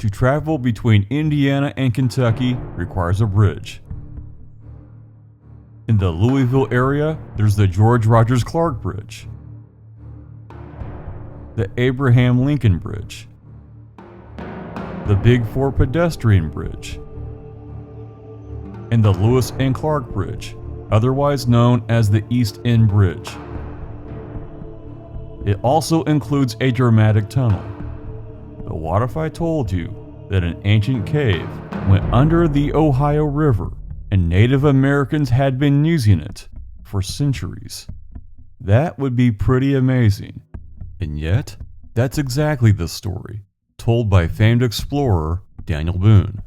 To travel between Indiana and Kentucky requires a bridge. In the Louisville area, there's the George Rogers Clark Bridge, the Abraham Lincoln Bridge, the Big Four Pedestrian Bridge, and the Lewis and Clark Bridge, otherwise known as the East End Bridge. It also includes a dramatic tunnel. But what if I told you that an ancient cave went under the Ohio River and Native Americans had been using it for centuries? That would be pretty amazing. And yet, that's exactly the story told by famed explorer Daniel Boone.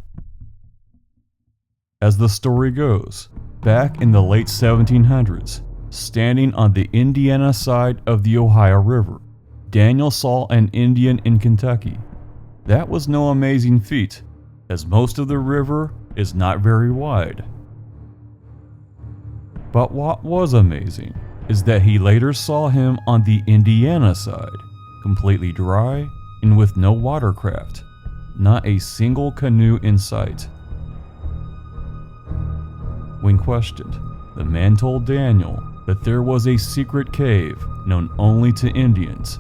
As the story goes, back in the late 1700s, standing on the Indiana side of the Ohio River, Daniel saw an Indian in Kentucky. That was no amazing feat, as most of the river is not very wide. But what was amazing is that he later saw him on the Indiana side, completely dry and with no watercraft, not a single canoe in sight. When questioned, the man told Daniel that there was a secret cave known only to Indians,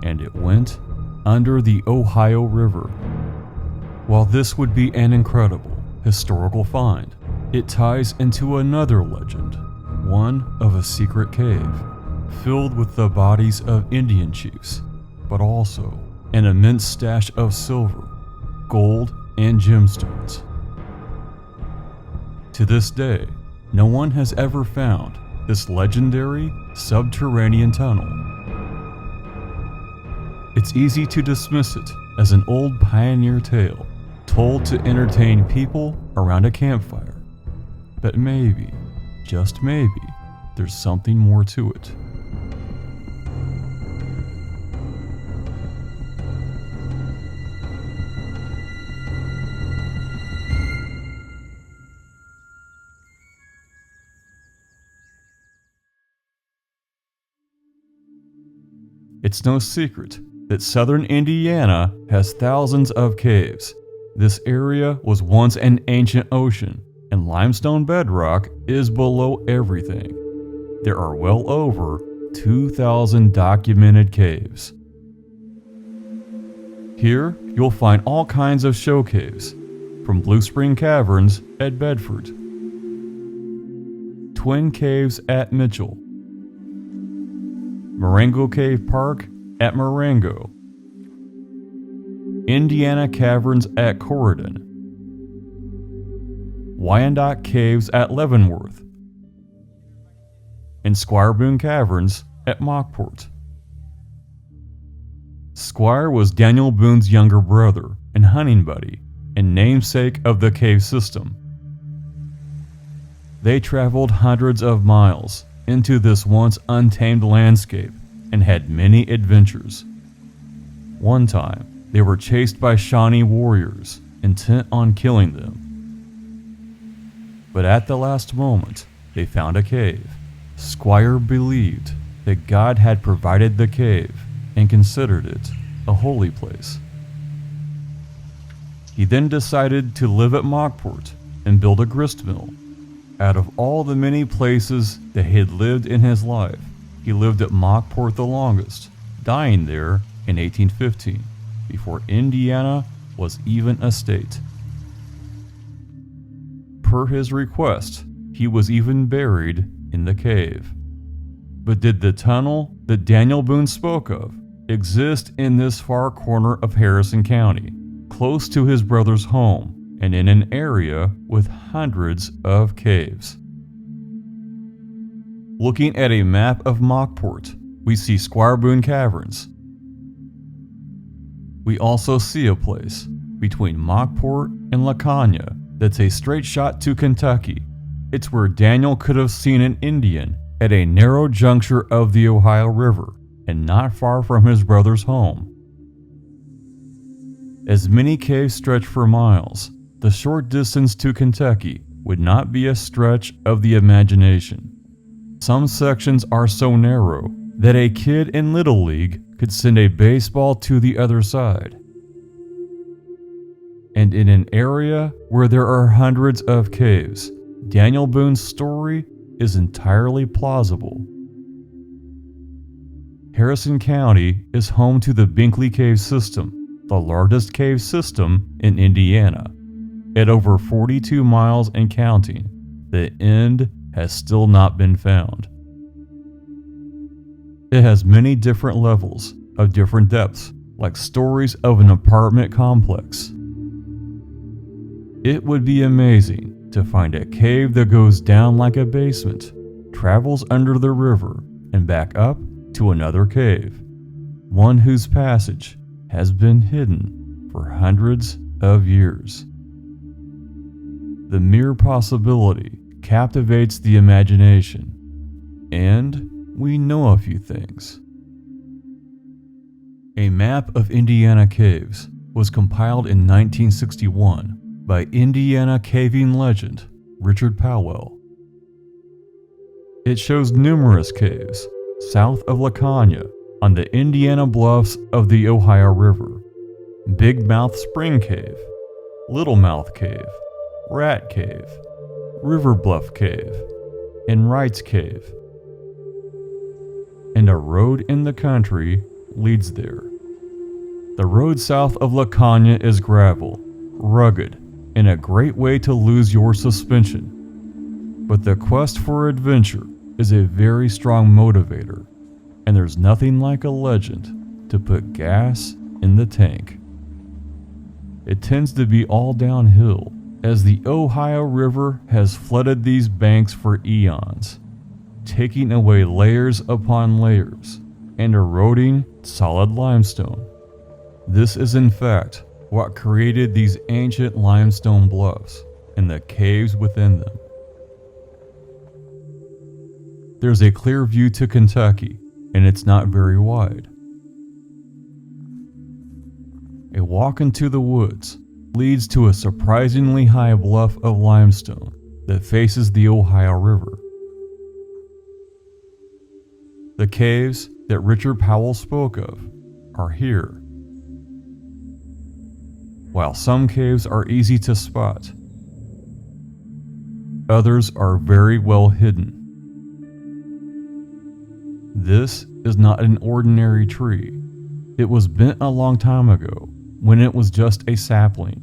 and it went under the Ohio River. While this would be an incredible historical find, it ties into another legend, one of a secret cave filled with the bodies of Indian chiefs, but also an immense stash of silver, gold, and gemstones. To this day, no one has ever found this legendary subterranean tunnel. It's easy to dismiss it as an old pioneer tale told to entertain people around a campfire, but maybe, just maybe, there's something more to it. It's no secret that southern Indiana has thousands of caves. This area was once an ancient ocean, and limestone bedrock is below everything. There are well over 2,000 documented caves. Here, you'll find all kinds of show caves, from Blue Spring Caverns at Bedford, Twin Caves at Mitchell, Marengo Cave Park at Marengo, Indiana Caverns at Corydon, Wyandotte Caves at Leavenworth, and Squire Boone Caverns at Mockport. Squire was Daniel Boone's younger brother and hunting buddy, and namesake of the cave system. They traveled hundreds of miles into this once untamed landscape and had many adventures. One time, they were chased by Shawnee warriors, intent on killing them. But at the last moment, they found a cave. Squire believed that God had provided the cave and considered it a holy place. He then decided to live at Mockport and build a grist mill. Out of all the many places that he had lived in his life, he lived at Mockport the longest, dying there in 1815, before Indiana was even a state. Per his request, he was even buried in the cave. But did the tunnel that Daniel Boone spoke of exist in this far corner of Harrison County, close to his brother's home, and in an area with hundreds of caves? Looking at a map of Mockport, we see Squire Boone Caverns. We also see a place between Mockport and Lacania that's a straight shot to Kentucky. It's where Daniel could have seen an Indian at a narrow juncture of the Ohio River and not far from his brother's home. As many caves stretch for miles, the short distance to Kentucky would not be a stretch of the imagination. Some sections are so narrow that a kid in Little League could send a baseball to the other side. And in an area where there are hundreds of caves, Daniel Boone's story is entirely plausible. Harrison County is home to the Binkley Cave System, the largest cave system in Indiana. At over 42 miles and counting, the end has still not been found. It has many different levels of different depths, like stories of an apartment complex. It would be amazing to find a cave that goes down like a basement, travels under the river, and back up to another cave, one whose passage has been hidden for hundreds of years. The mere possibility captivates the imagination, and we know a few things. A map of Indiana caves was compiled in 1961 by Indiana caving legend Richard Powell. It shows numerous caves south of Lacania on the Indiana bluffs of the Ohio River: Big Mouth Spring Cave, Little Mouth Cave, Rat Cave, River Bluff Cave, and Wright's Cave. And a road in the country leads there. The road south of Lacania is gravel, rugged, and a great way to lose your suspension. But the quest for adventure is a very strong motivator, and there's nothing like a legend to put gas in the tank. It tends to be all downhill, as the Ohio River has flooded these banks for eons, taking away layers upon layers and eroding solid limestone. This is in fact what created these ancient limestone bluffs and the caves within them. There's a clear view to Kentucky, and it's not very wide. A walk into the woods leads to a surprisingly high bluff of limestone that faces the Ohio River. The caves that Richard Powell spoke of are here. While some caves are easy to spot, others are very well hidden. This is not an ordinary tree. It was bent a long time ago, when it was just a sapling.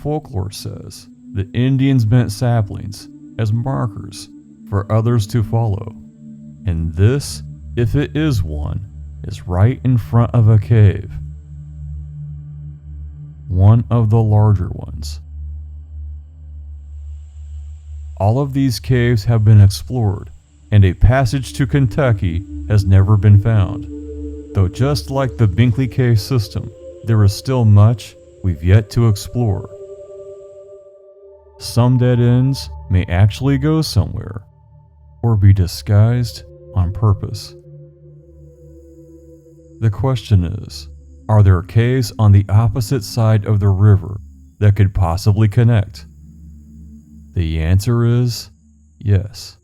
Folklore says the Indians bent saplings as markers for others to follow. And this, if it is one, is right in front of a cave. One of the larger ones. All of these caves have been explored, and a passage to Kentucky has never been found. Though just like the Binkley Cave system, there is still much we've yet to explore. Some dead ends may actually go somewhere, or be disguised on purpose. The question is, are there caves on the opposite side of the river that could possibly connect? The answer is yes.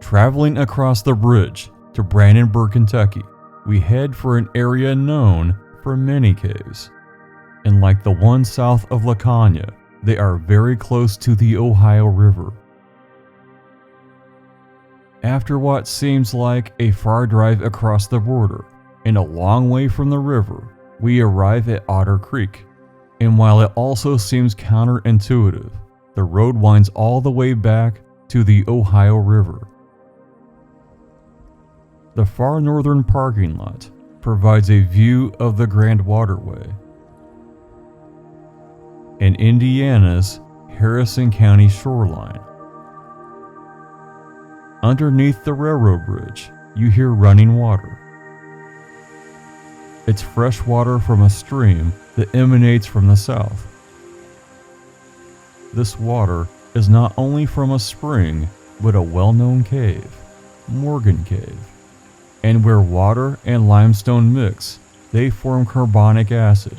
Traveling across the bridge to Brandenburg, Kentucky, we head for an area known for many caves. And like the one south of Lacania, they are very close to the Ohio River. After what seems like a far drive across the border and a long way from the river, we arrive at Otter Creek. And while it also seems counterintuitive, the road winds all the way back to the Ohio River. The far northern parking lot provides a view of the Grand Waterway and Indiana's Harrison County shoreline. Underneath the railroad bridge, you hear running water. It's fresh water from a stream that emanates from the south. This water is not only from a spring, but a well-known cave, Morgan Cave. And where water and limestone mix, they form carbonic acid,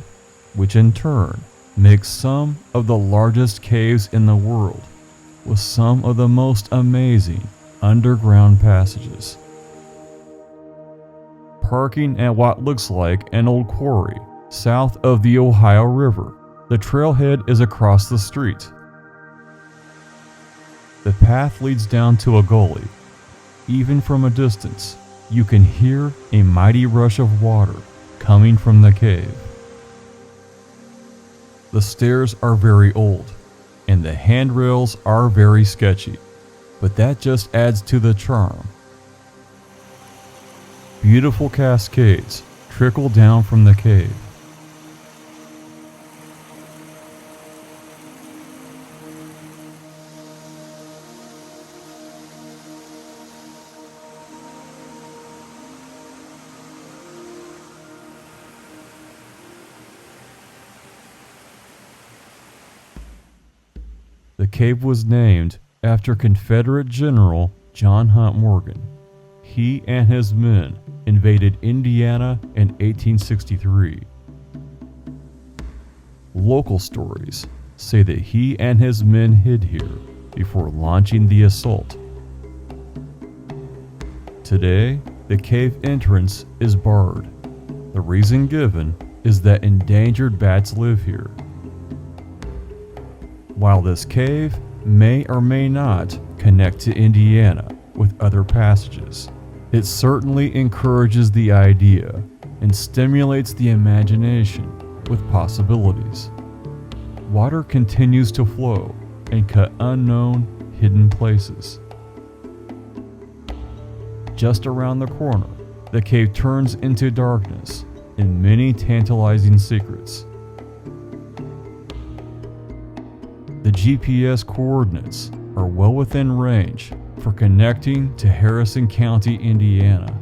which in turn makes some of the largest caves in the world, with some of the most amazing underground passages. parking at what looks like an old quarry south of the Ohio River. The trailhead is across the street. The path leads down to a gully. Even from a distance, you can hear a mighty rush of water coming from the cave. The stairs are very old, and the handrails are very sketchy, but that just adds to the charm. Beautiful cascades trickle down from the cave. The cave was named after Confederate General John Hunt Morgan. He and his men invaded Indiana in 1863. Local stories say that he and his men hid here before launching the assault. Today, the cave entrance is barred. The reason given is that endangered bats live here. While this cave may or may not connect to Indiana with other passages, it certainly encourages the idea and stimulates the imagination with possibilities. Water continues to flow and cut unknown, hidden places. Just around the corner, the cave turns into darkness and many tantalizing secrets. The GPS coordinates are well within range for connecting to Harrison County, Indiana.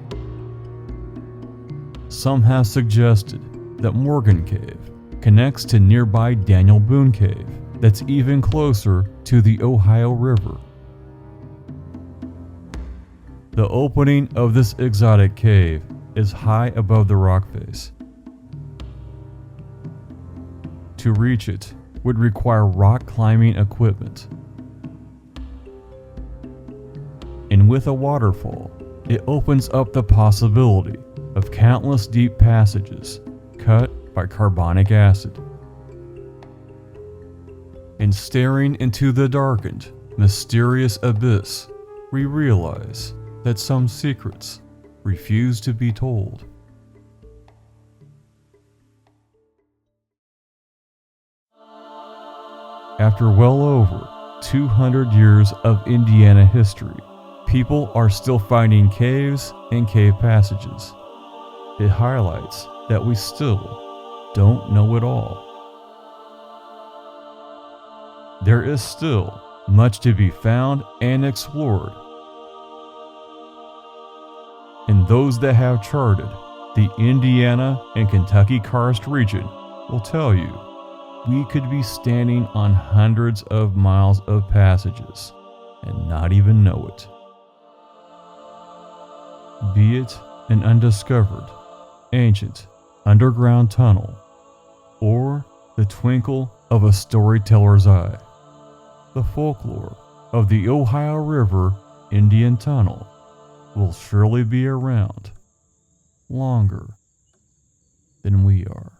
Some have suggested that Morgan Cave connects to nearby Daniel Boone Cave that's even closer to the Ohio River. The opening of this exotic cave is high above the rock face. To reach it would require rock climbing equipment. And with a waterfall, it opens up the possibility of countless deep passages cut by carbonic acid. And staring into the darkened, mysterious abyss, we realize that some secrets refuse to be told. After well over 200 years of Indiana history, people are still finding caves and cave passages. It highlights that we still don't know it all. There is still much to be found and explored. And those that have charted the Indiana and Kentucky karst region will tell you we could be standing on hundreds of miles of passages and not even know it. Be it an undiscovered, ancient, underground tunnel, or the twinkle of a storyteller's eye, the folklore of the Ohio River Indian Tunnel will surely be around longer than we are.